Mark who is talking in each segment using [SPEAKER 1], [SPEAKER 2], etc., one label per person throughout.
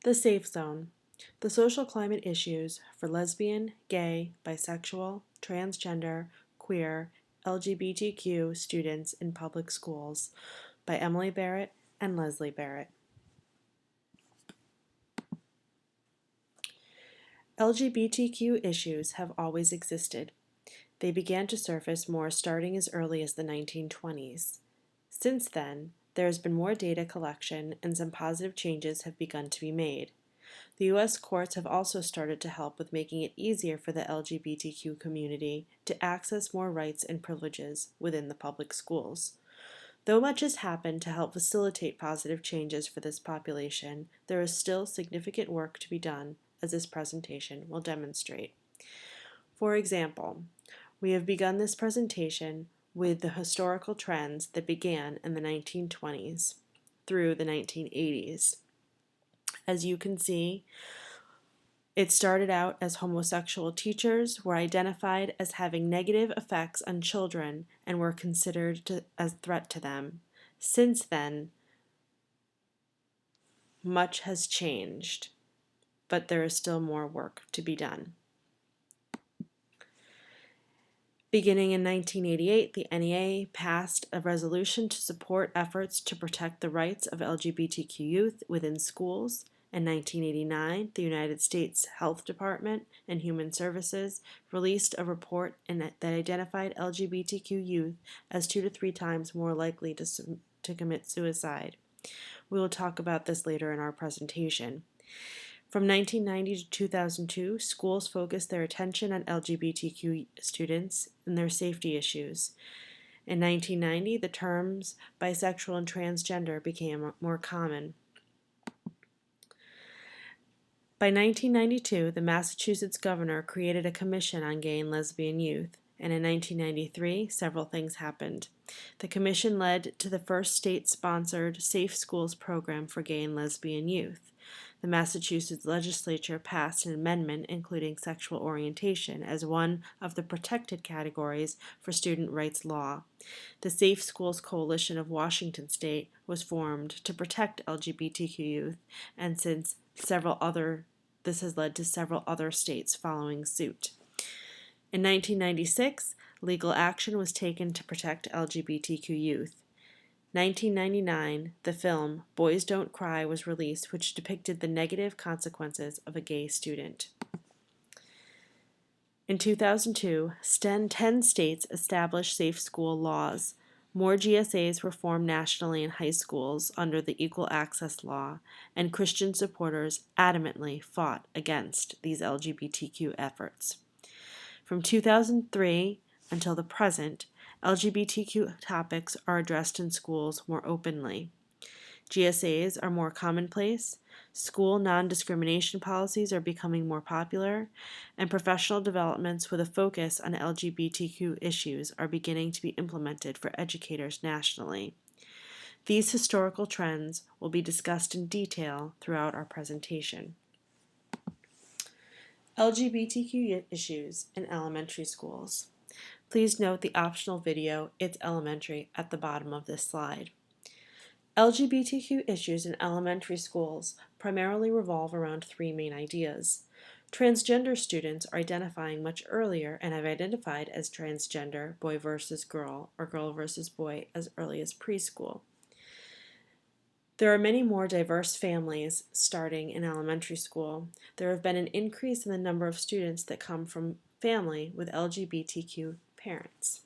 [SPEAKER 1] The safe zone. The social climate issues for lesbian, gay, bisexual, transgender, queer, LGBTQ students in public schools by Emily Barrett and Leslie Barrett. LGBTQ issues have always existed. They began to surface more starting as early as the 1920s. Since then, there has been more data collection and some positive changes have begun to be made. The U.S. courts have also started to help with making it easier for the LGBTQ community to access more rights and privileges within the public schools. Though much has happened to help facilitate positive changes for this population, there is still significant work to be done, as this presentation will demonstrate. For example, we have begun this presentation with the historical trends that began in the 1920s through the 1980s. As you can see, it started out as homosexual teachers were identified as having negative effects on children and were considered as a threat to them. Since then, much has changed, but there is still more work to be done. Beginning in 1988, the NEA passed a resolution to support efforts to protect the rights of LGBTQ youth within schools. In 1989, the United States Health Department and Human Services released a report that identified LGBTQ youth as 2 to 3 times more likely to commit suicide. We will talk about this later in our presentation. From 1990 to 2002, schools focused their attention on LGBTQ students and their safety issues. In 1990, the terms bisexual and transgender became more common. By 1992, the Massachusetts governor created a commission on gay and lesbian youth, and in 1993, several things happened. The commission led to the first state-sponsored Safe Schools program for gay and lesbian youth. The Massachusetts legislature passed an amendment including sexual orientation as one of the protected categories for student rights law. The Safe Schools Coalition of Washington State was formed to protect LGBTQ youth, and this has led to several other states following suit. In 1996, legal action was taken to protect LGBTQ youth. 1999, the film Boys Don't Cry was released, which depicted the negative consequences of a gay student. In 2002, 10 states established safe school laws. More GSAs were formed nationally in high schools under the Equal Access Law, and Christian supporters adamantly fought against these LGBTQ efforts. From 2003 until the present, LGBTQ topics are addressed in schools more openly. GSAs are more commonplace, school non-discrimination policies are becoming more popular, and professional developments with a focus on LGBTQ issues are beginning to be implemented for educators nationally. These historical trends will be discussed in detail throughout our presentation. LGBTQ issues in elementary schools. Please note the optional video, It's Elementary, at the bottom of this slide. LGBTQ issues in elementary schools primarily revolve around 3 main ideas. Transgender students are identifying much earlier and have identified as transgender, boy versus girl, or girl versus boy as early as preschool. There are many more diverse families starting in elementary school. There have been an increase in the number of students that come from family with LGBTQ parents.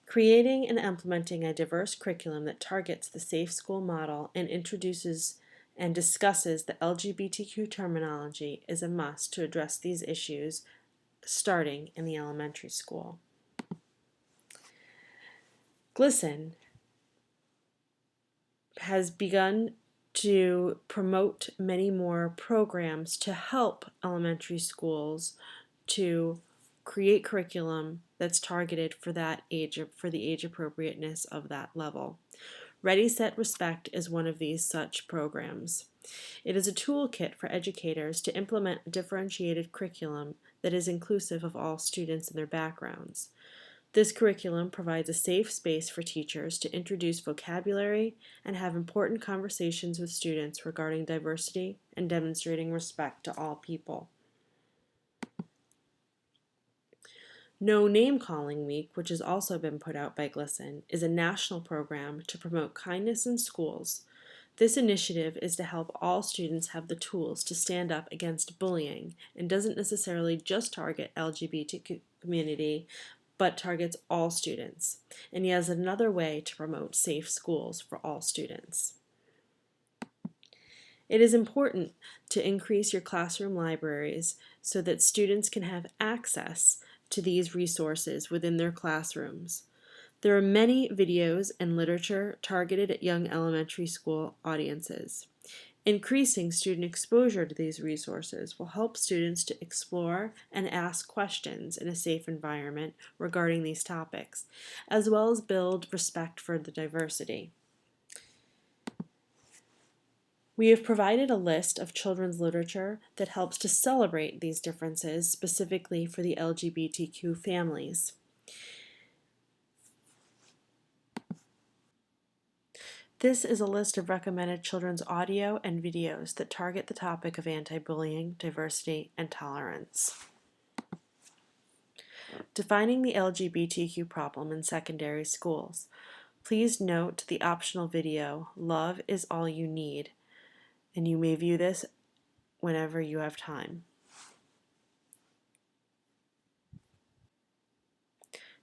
[SPEAKER 1] Creating and implementing a diverse curriculum that targets the safe school model and introduces and discusses the LGBTQ terminology is a must to address these issues starting in the elementary school. GLSEN has begun to promote many more programs to help elementary schools to create curriculum that's targeted for that age, for the age appropriateness of that level. Ready, Set, Respect is one of these such programs. It is a toolkit for educators to implement a differentiated curriculum that is inclusive of all students and their backgrounds. This curriculum provides a safe space for teachers to introduce vocabulary and have important conversations with students regarding diversity and demonstrating respect to all people. No Name Calling Week, which has also been put out by GLSEN, is a national program to promote kindness in schools. This initiative is to help all students have the tools to stand up against bullying and doesn't necessarily just target LGBTQ community, but targets all students, and yet is another way to promote safe schools for all students. It is important to increase your classroom libraries so that students can have access to these resources within their classrooms. There are many videos and literature targeted at young elementary school audiences. Increasing student exposure to these resources will help students to explore and ask questions in a safe environment regarding these topics, as well as build respect for the diversity. We have provided a list of children's literature that helps to celebrate these differences specifically for the LGBTQ families. This is a list of recommended children's audio and videos that target the topic of anti-bullying, diversity, and tolerance. Defining the LGBTQ problem in secondary schools. Please note the optional video, Love is All You Need, and you may view this whenever you have time.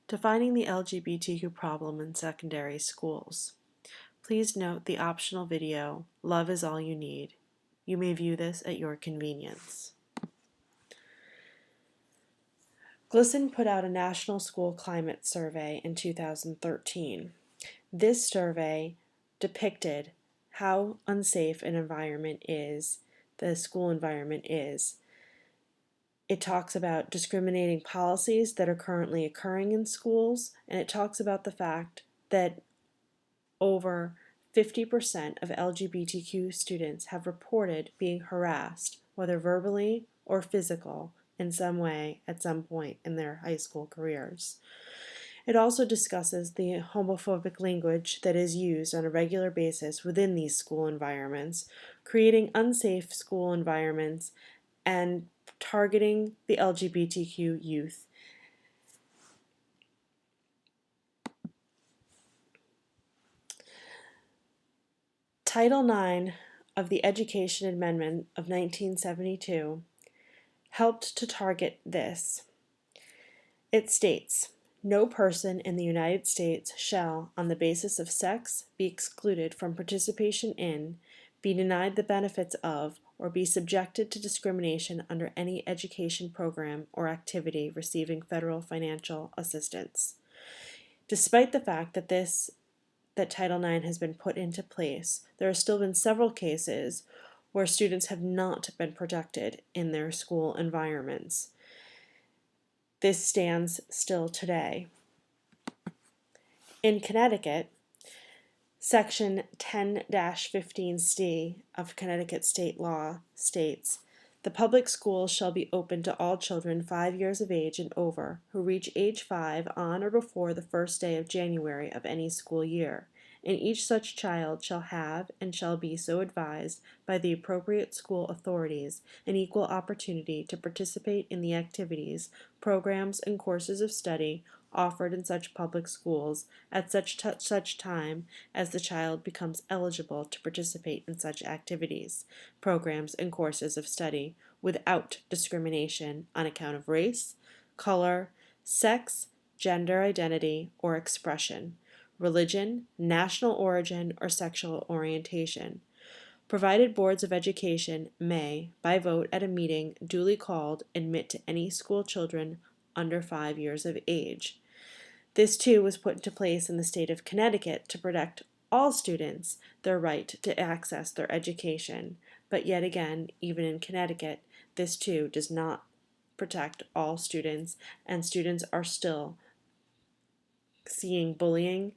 [SPEAKER 1] Defining the LGBTQ problem in secondary schools. Please note the optional video, Love is All You Need. You may view this at your convenience. GLSEN put out a national school climate survey in 2013. This survey depicted how unsafe an environment is, the school environment is. It talks about discriminating policies that are currently occurring in schools, and it talks about the fact that over 50% of LGBTQ students have reported being harassed, whether verbally or physical, in some way at some point in their high school careers. It also discusses the homophobic language that is used on a regular basis within these school environments, creating unsafe school environments and targeting the LGBTQ youth. Title IX of the Education Amendment of 1972 helped to target this. It states, "No person in the United States shall, on the basis of sex, be excluded from participation in, be denied the benefits of, or be subjected to discrimination under any education program or activity receiving federal financial assistance." Despite the fact that Title IX has been put into place, there have still been several cases where students have not been protected in their school environments. This stands still today. In Connecticut, Section 10-15C of Connecticut state law states, "The public schools shall be open to all children 5 years of age and over who reach age 5 on or before the first day of January of any school year, and each such child shall have and shall be so advised by the appropriate school authorities an equal opportunity to participate in the activities, programs, and courses of study offered in such public schools at such time as the child becomes eligible to participate in such activities, programs, and courses of study without discrimination on account of race, color, sex, gender identity, or expression, religion, national origin, or sexual orientation, provided boards of education may, by vote at a meeting duly called, admit to any school children under 5 years of age." This too was put into place in the state of Connecticut to protect all students their right to access their education. But yet again, even in Connecticut, this too does not protect all students, and students are still seeing bullying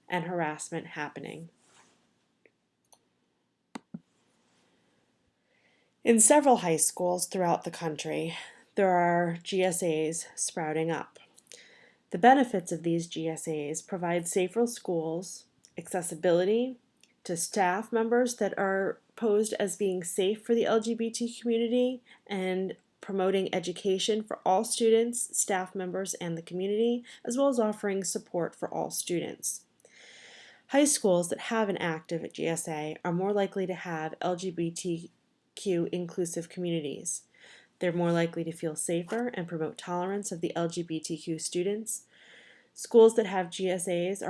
[SPEAKER 1] and harassment happening. In several high schools throughout the country, there are GSAs sprouting up. The benefits of these GSAs provide safer schools, accessibility to staff members that are posed as being safe for the LGBT community, and promoting education for all students, staff members, and the community, as well as offering support for all students. High schools that have an active GSA are more likely to have LGBTQ inclusive communities. They're more likely to feel safer and promote tolerance of the LGBTQ students. Schools that have GSAs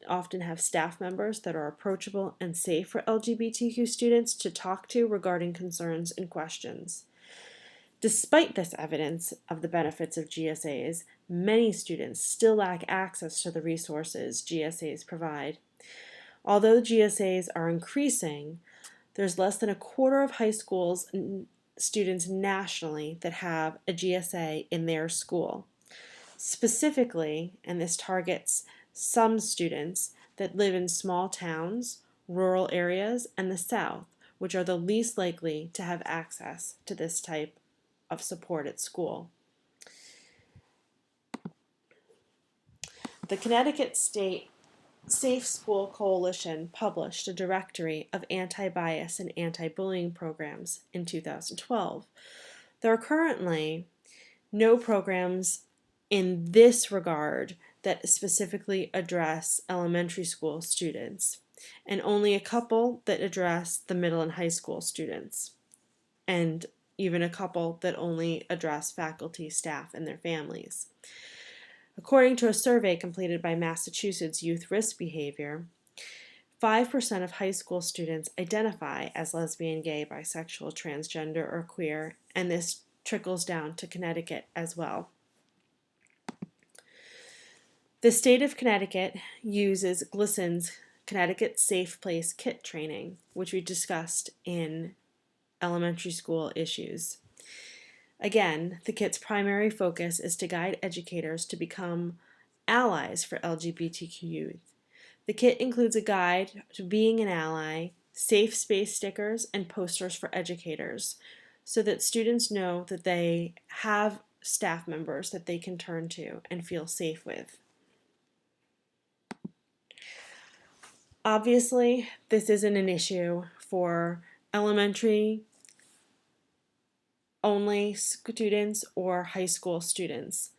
[SPEAKER 1] often have staff members that are approachable and safe for LGBTQ students to talk to regarding concerns and questions. Despite this evidence of the benefits of GSAs, many students still lack access to the resources GSAs provide. Although GSAs are increasing, there's less than a quarter of high schools students nationally that have a GSA in their school. Specifically, and this targets some students that live in small towns, rural areas, and the South, which are the least likely to have access to this type of support at school. The Connecticut State Safe School Coalition published a directory of anti-bias and anti-bullying programs in 2012. There are currently no programs in this regard that specifically address elementary school students, and only a couple that address the middle and high school students, and even a couple that only address faculty, staff, and their families. According to a survey completed by Massachusetts Youth Risk Behavior, 5% of high school students identify as lesbian, gay, bisexual, transgender, or queer, and this trickles down to Connecticut as well. The state of Connecticut uses GLSEN's Connecticut Safe Place Kit training, which we discussed in elementary school issues. Again, the kit's primary focus is to guide educators to become allies for LGBTQ youth. The kit includes a guide to being an ally, safe space stickers, and posters for educators, so that students know that they have staff members that they can turn to and feel safe with. Obviously, this isn't an issue for elementary only students or high school students.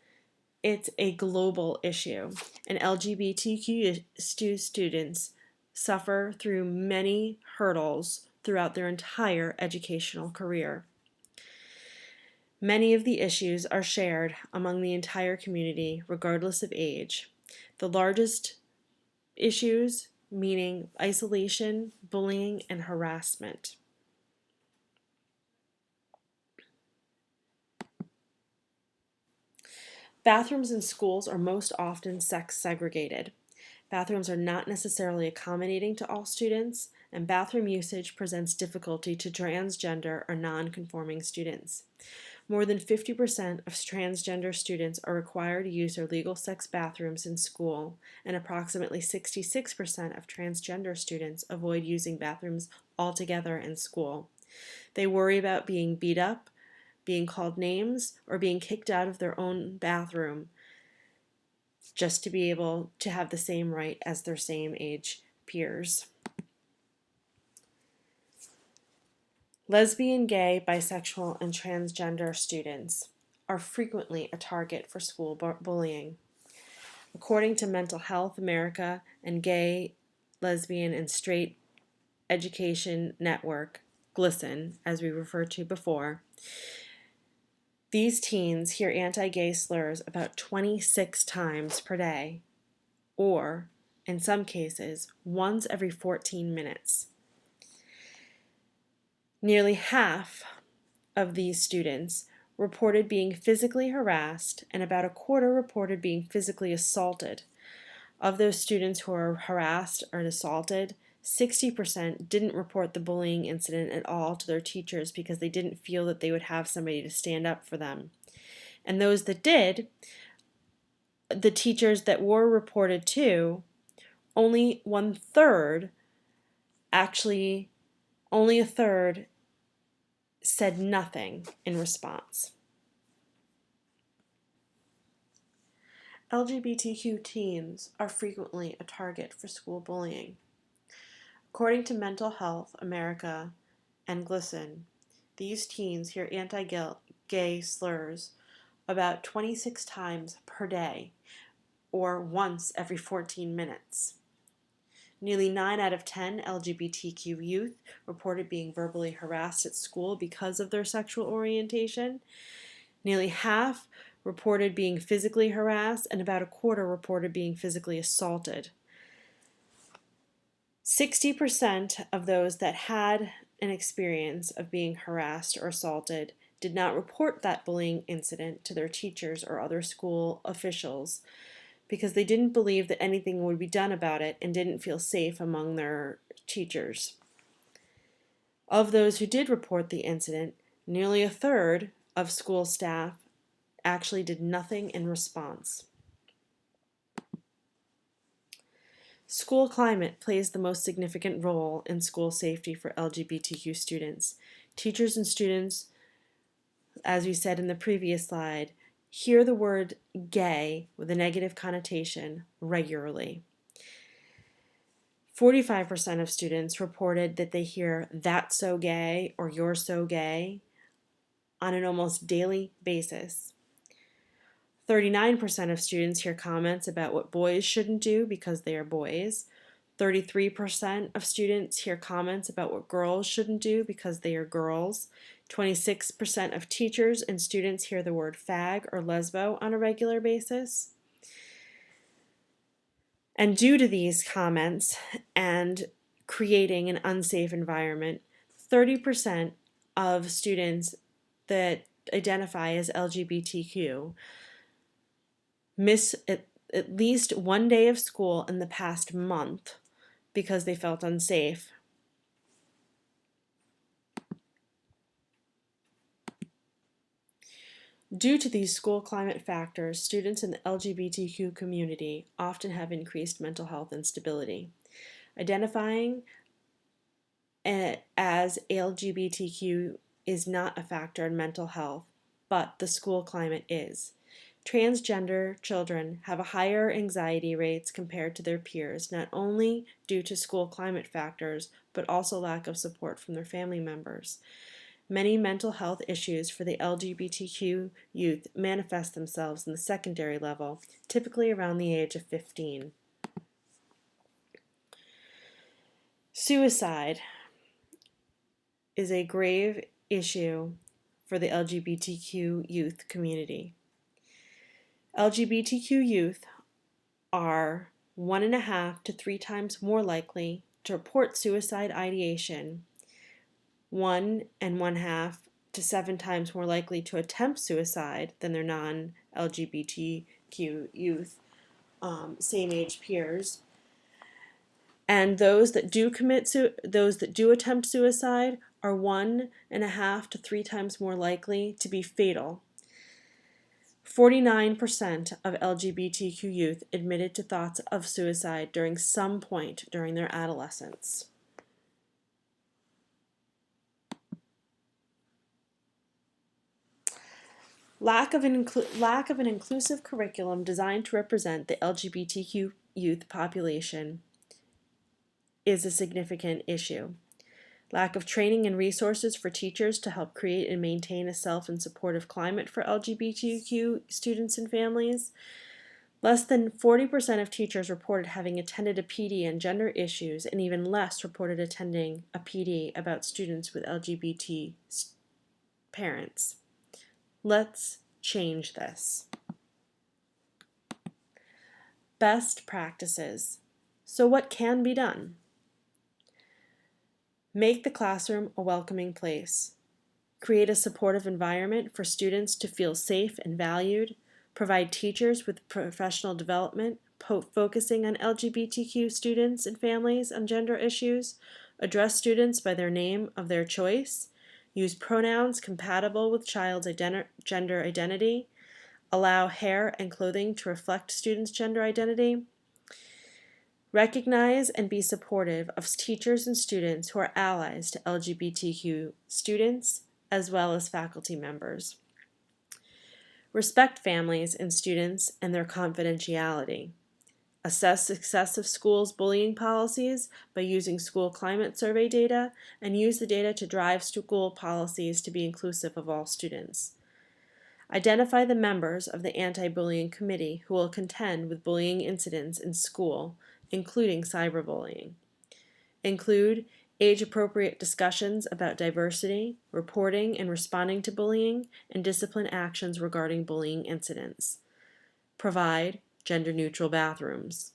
[SPEAKER 1] It's a global issue, and LGBTQ students suffer through many hurdles throughout their entire educational career. Many of the issues are shared among the entire community, regardless of age. The largest issues meaning isolation, bullying, and harassment. Bathrooms in schools are most often sex segregated. Bathrooms are not necessarily accommodating to all students, and bathroom usage presents difficulty to transgender or non-conforming students. More than 50% of transgender students are required to use their legal sex bathrooms in school, and approximately 66% of transgender students avoid using bathrooms altogether in school. They worry about being beat up, being called names, or being kicked out of their own bathroom just to be able to have the same right as their same age peers. Lesbian, gay, bisexual, and transgender students are frequently a target for school bullying. According to Mental Health America and Gay, Lesbian, and Straight Education Network, GLSEN, as we referred to before, these teens hear anti-gay slurs about 26 times per day, or, in some cases, once every 14 minutes. Nearly half of these students reported being physically harassed, and about a quarter reported being physically assaulted. Of those students who are harassed or assaulted, 60% didn't report the bullying incident at all to their teachers because they didn't feel that they would have somebody to stand up for them. And those that did, the teachers that were reported to, only a third said nothing in response. LGBTQ teens are frequently a target for school bullying. According to Mental Health America and GLSEN, these teens hear anti-gay slurs about 26 times per day, or once every 14 minutes. Nearly 9 out of 10 LGBTQ youth reported being verbally harassed at school because of their sexual orientation. Nearly half reported being physically harassed, and about a quarter reported being physically assaulted. 60% of those that had an experience of being harassed or assaulted did not report that bullying incident to their teachers or other school officials because they didn't believe that anything would be done about it and didn't feel safe among their teachers. Of those who did report the incident, nearly a third of school staff actually did nothing in response. School climate plays the most significant role in school safety for LGBTQ students. Teachers and students, as we said in the previous slide, hear the word gay with a negative connotation regularly. 45% of students reported that they hear "that's so gay" or "you're so gay" on an almost daily basis. 39% of students hear comments about what boys shouldn't do because they are boys. 33% of students hear comments about what girls shouldn't do because they are girls. 26% of teachers and students hear the word fag or lesbo on a regular basis. And due to these comments and creating an unsafe environment, 30% of students that identify as LGBTQ miss at least one day of school in the past month because they felt unsafe. Due to these school climate factors, students in the LGBTQ community often have increased mental health instability. Identifying as LGBTQ is not a factor in mental health, but the school climate is. Transgender children have a higher anxiety rates compared to their peers, not only due to school climate factors, but also lack of support from their family members. Many mental health issues for the LGBTQ youth manifest themselves in the secondary level, typically around the age of 15. Suicide is a grave issue for the LGBTQ youth community. LGBTQ youth are 1.5 to 3 times more likely to report suicide ideation, 1.5 to 7 times more likely to attempt suicide than their non-LGBTQ youth same age peers. And those that do attempt suicide are 1.5 to 3 times more likely to be fatal. 49% of LGBTQ youth admitted to thoughts of suicide during some point during their adolescence. Lack of an inclusive curriculum designed to represent the LGBTQ youth population is a significant issue. Lack of training and resources for teachers to help create and maintain a safe and supportive climate for LGBTQ students and families. Less than 40% of teachers reported having attended a PD on gender issues, and even less reported attending a PD about students with LGBT parents. Let's change this. Best practices. So what can be done? Make the classroom a welcoming place. Create a supportive environment for students to feel safe and valued. Provide teachers with professional development, focusing on LGBTQ students and families on gender issues. Address students by their name of their choice. Use pronouns compatible with child's gender identity. Allow hair and clothing to reflect students' gender identity. Recognize and be supportive of teachers and students who are allies to LGBTQ students, as well as faculty members. Respect families and students and their confidentiality. Assess success of schools' bullying policies by using school climate survey data, and use the data to drive school policies to be inclusive of all students. Identify the members of the anti-bullying committee who will contend with bullying incidents in school, including cyberbullying. Include age-appropriate discussions about diversity, reporting and responding to bullying, and discipline actions regarding bullying incidents. Provide gender-neutral bathrooms.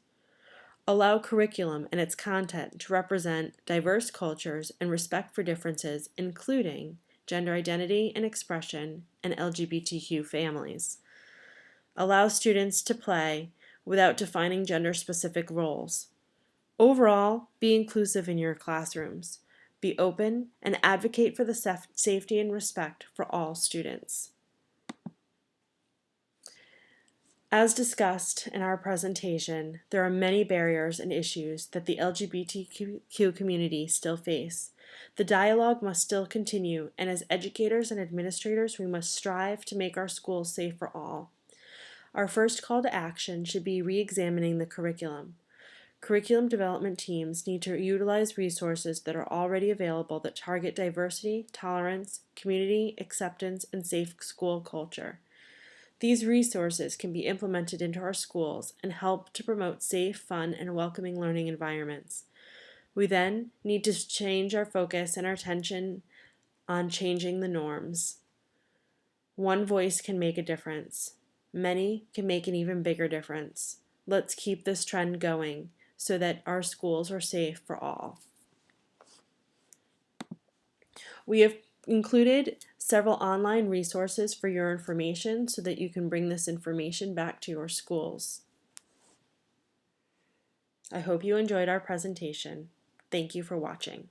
[SPEAKER 1] Allow curriculum and its content to represent diverse cultures and respect for differences, including gender identity and expression, and LGBTQ families. Allow students to play without defining gender-specific roles. Overall, be inclusive in your classrooms. Be open and advocate for the safety and respect for all students. As discussed in our presentation, there are many barriers and issues that the LGBTQ community still face. The dialogue must still continue, and as educators and administrators, we must strive to make our schools safe for all. Our first call to action should be re-examining the curriculum. Curriculum development teams need to utilize resources that are already available that target diversity, tolerance, community, acceptance, and safe school culture. These resources can be implemented into our schools and help to promote safe, fun, and welcoming learning environments. We then need to change our focus and our attention on changing the norms. One voice can make a difference. Many can make an even bigger difference. Let's keep this trend going so that our schools are safe for all. We have included several online resources for your information so that you can bring this information back to your schools. I hope you enjoyed our presentation. Thank you for watching.